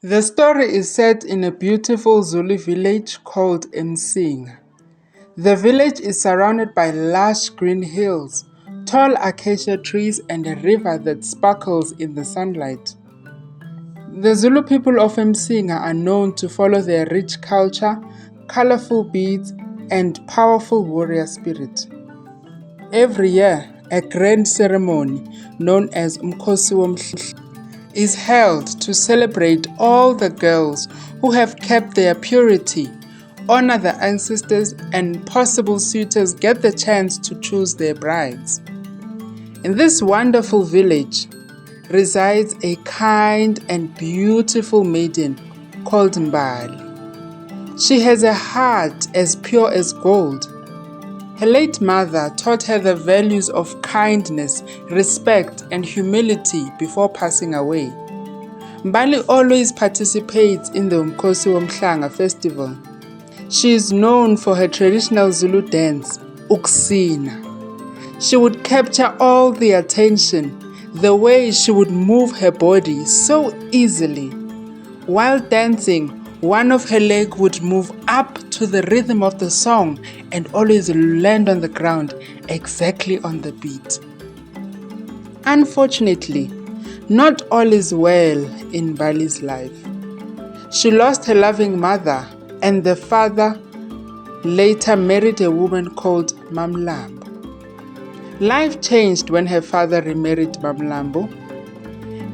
The story is set in a beautiful Zulu village called Msinga. The village is surrounded by lush green hills, tall acacia trees, and a river that sparkles in the sunlight. The Zulu people of Msinga are known to follow their rich culture, colorful beads, and powerful warrior spirit. Every year, a grand ceremony known as Umkhosi Womhlanga is held to celebrate all the girls who have kept their purity, honor their ancestors, and possible suitors get the chance to choose their brides. In this wonderful village resides a kind and beautiful maiden called Mbali. She has a heart as pure as gold. Her late mother taught her the values of kindness, respect, and humility before passing away. Mbali always participates in the Umkhosi Womhlanga festival. She is known for her traditional Zulu dance, ukusina. She would capture all the attention, the way she would move her body so easily. While dancing, one of her legs would move up to the rhythm of the song and always land on the ground exactly on the beat. Unfortunately, not all is well in Mbali's life. She lost her loving mother, and the father later married a woman called Mamlambo. Life changed when her father remarried Mamlambo,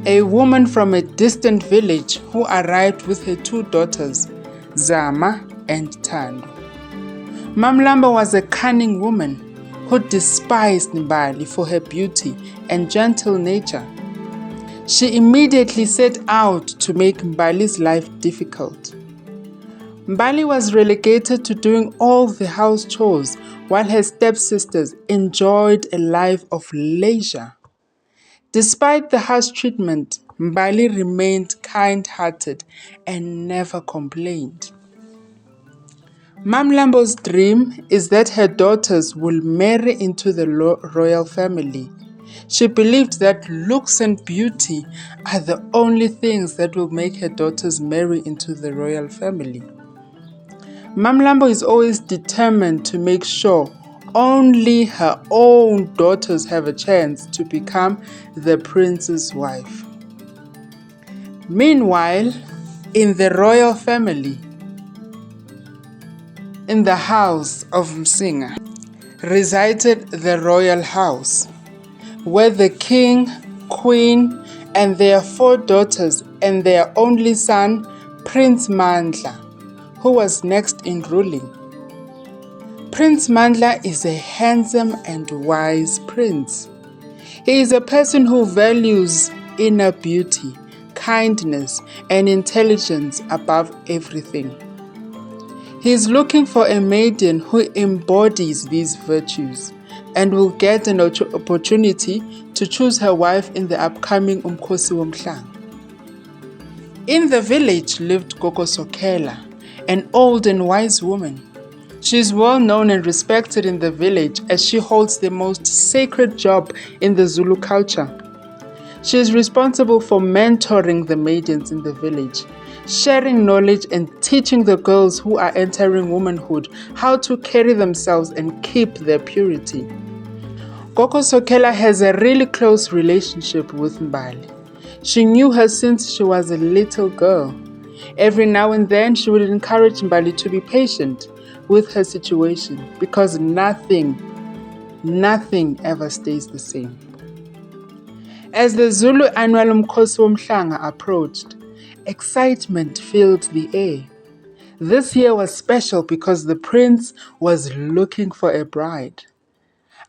a woman from a distant village who arrived with her two daughters, Zama and Tando. Mamlambo was a cunning woman who despised Mbali for her beauty and gentle nature. She immediately set out to make Mbali's life difficult. Mbali was relegated to doing all the house chores while her stepsisters enjoyed a life of leisure. Despite the harsh treatment, Mbali remained kind-hearted and never complained. Mamlambo's dream is that her daughters will marry into the royal family. She believed that looks and beauty are the only things that will make her daughters marry into the royal family. Mamlambo is always determined to make sure only her own daughters have a chance to become the prince's wife. Meanwhile, in the royal family, in the house of Msinga, resided the royal house, where the king, queen, and their 4 daughters and their only son, Prince Mandla, who was next in ruling. Prince Mandla is a handsome and wise prince. He is a person who values inner beauty, kindness, and intelligence above everything. He is looking for a maiden who embodies these virtues and will get an opportunity to choose her wife in the upcoming Umkhosi Womhlanga. In the village lived Gogo Sokela, an old and wise woman. She is well known and respected in the village as she holds the most sacred job in the Zulu culture. She is responsible for mentoring the maidens in the village, sharing knowledge and teaching the girls who are entering womanhood how to carry themselves and keep their purity. Gogo Sokela has a really close relationship with Mbali. She knew her since she was a little girl. Every now and then she would encourage Mbali to be patient with her situation because nothing ever stays the same. As the Zulu annual Umkhosi Womhlanga approached, excitement filled the air. This year was special because the prince was looking for a bride.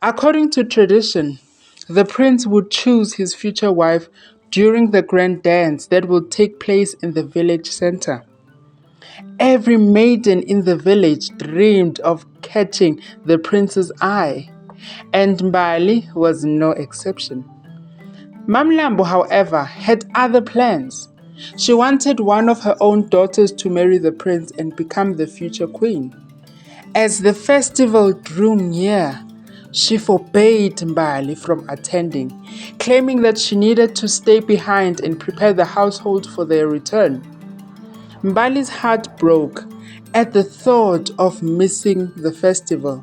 According to tradition, the prince would choose his future wife during the grand dance that will take place in the village center. Every maiden in the village dreamed of catching the prince's eye, and Mbali was no exception. Mamlambo, however, had other plans. She wanted one of her own daughters to marry the prince and become the future queen. As the festival drew near, she forbade Mbali from attending, claiming that she needed to stay behind and prepare the household for their return. Mbali's heart broke at the thought of missing the festival,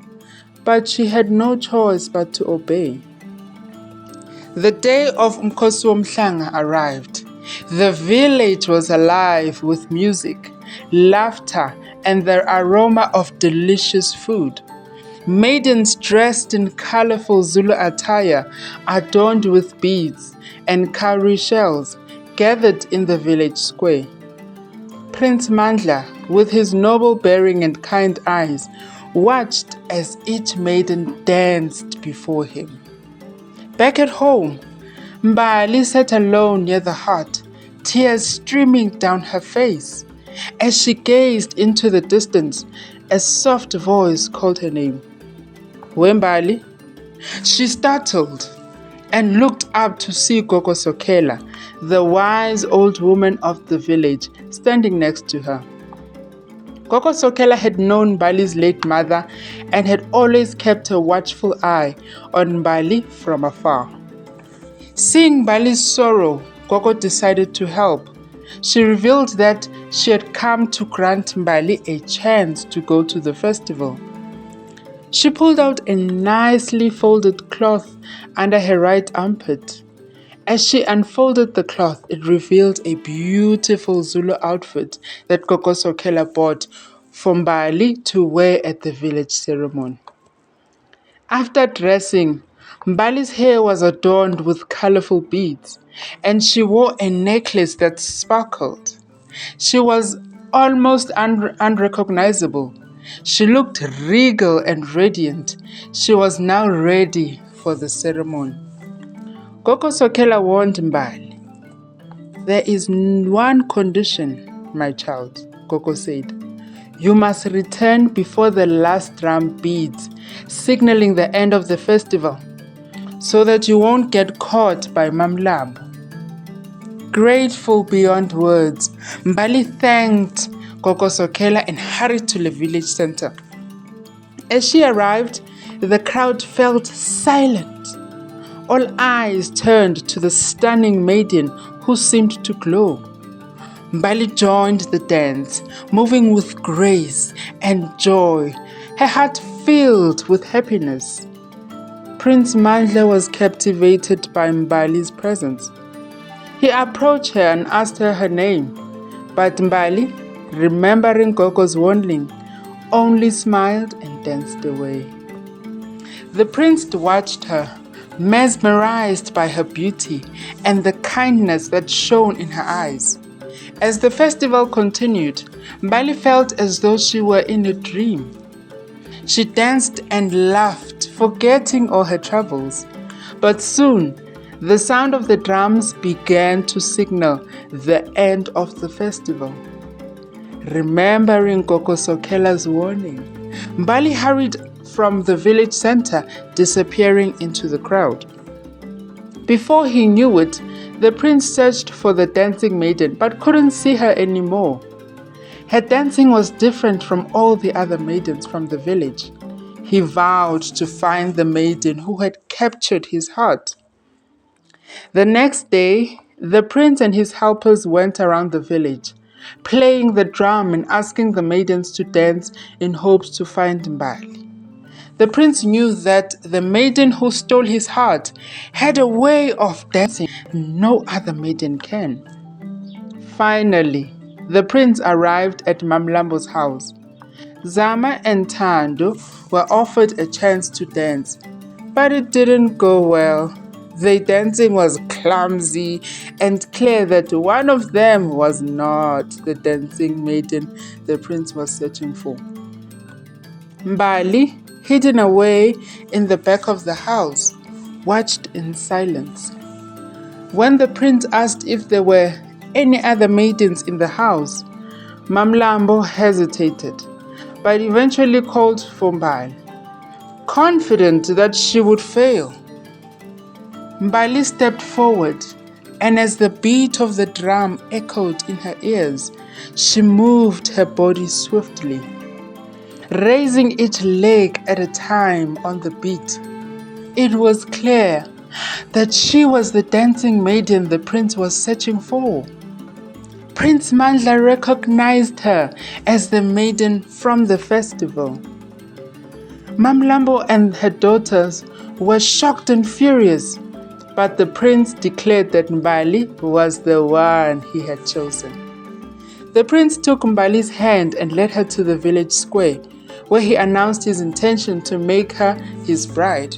but she had no choice but to obey. The day of Mkhosi Womhlanga arrived. The village was alive with music, laughter, and the aroma of delicious food. Maidens dressed in colorful Zulu attire, adorned with beads and cowrie shells, gathered in the village square. Prince Mandla, with his noble bearing and kind eyes, watched as each maiden danced before him. Back at home, Mbali sat alone near the hearth, tears streaming down her face. As she gazed into the distance, a soft voice called her name. Wembali? She startled and looked up to see Gogo Sokela, the wise old woman of the village, standing next to her. Gogo Sokela had known Mbali's late mother and had always kept a watchful eye on Mbali from afar. Seeing Mbali's sorrow, Gogo decided to help. She revealed that she had come to grant Mbali a chance to go to the festival. She pulled out a nicely folded cloth under her right armpit. As she unfolded the cloth, it revealed a beautiful Zulu outfit that Gogo Sokela bought for Mbali to wear at the village ceremony. After dressing, Mbali's hair was adorned with colorful beads, and she wore a necklace that sparkled. She was almost unrecognizable. She looked regal and radiant. She was now ready for the ceremony. Gogo Sokela warned Mbali. There is one condition, my child, Gogo said. You must return before the last drum beats, signaling the end of the festival, so that you won't get caught by Mamlambo. Grateful beyond words, Mbali thanked Gogo Sokela and hurried to the village center. As she arrived, the crowd felt silent. All eyes turned to the stunning maiden who seemed to glow. Mbali joined the dance, moving with grace and joy, her heart filled with happiness. Prince Mandla was captivated by Mbali's presence. He approached her and asked her name, but Mbali, remembering Gogo's warning, only smiled and danced away. The prince watched her, mesmerized by her beauty and the kindness that shone in her eyes. As the festival continued, Mbali felt as though she were in a dream. She danced and laughed, forgetting all her troubles. But soon, the sound of the drums began to signal the end of the festival. Remembering Gogo Sokela's warning, Mbali hurried from the village center, disappearing into the crowd. Before he knew it, the prince searched for the dancing maiden but couldn't see her anymore. Her dancing was different from all the other maidens from the village. He vowed to find the maiden who had captured his heart. The next day, the prince and his helpers went around the village, playing the drum and asking the maidens to dance in hopes to find Mbali. The prince knew that the maiden who stole his heart had a way of dancing no other maiden can. Finally, the prince arrived at Mamlambo's house. Zama and Tando were offered a chance to dance, but it didn't go well. Their dancing was clumsy and clear that one of them was not the dancing maiden the prince was searching for. Mbali, hidden away in the back of the house, watched in silence. When the prince asked if there were any other maidens in the house, Mamlambo hesitated, but eventually called for Mbali, confident that she would fail. Mbali stepped forward, and as the beat of the drum echoed in her ears, she moved her body swiftly, raising each leg at a time on the beat. It was clear that she was the dancing maiden the prince was searching for. Prince Mandla recognized her as the maiden from the festival. Mamlambo and her daughters were shocked and furious, but the prince declared that Mbali was the one he had chosen. The prince took Mbali's hand and led her to the village square, where he announced his intention to make her his bride.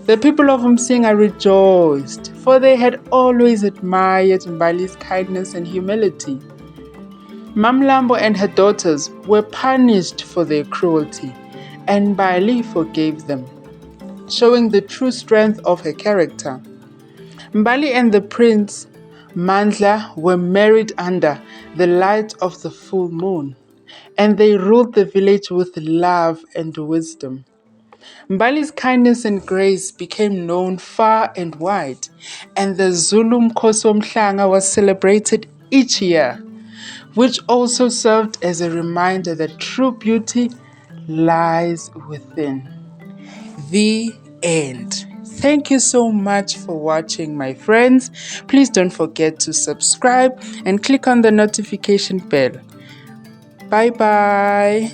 The people of Msinga rejoiced, for they had always admired Mbali's kindness and humility. Mamlambo and her daughters were punished for their cruelty, and Mbali forgave them, showing the true strength of her character. Mbali and the prince Mandla were married under the light of the full moon, and they ruled the village with love and wisdom. Mbali's kindness and grace became known far and wide, and the Zulu Mkhosi Womhlanga was celebrated each year, which also served as a reminder that true beauty lies within. The end. Thank you so much for watching, my friends. Please don't forget to subscribe and click on the notification bell. Bye bye.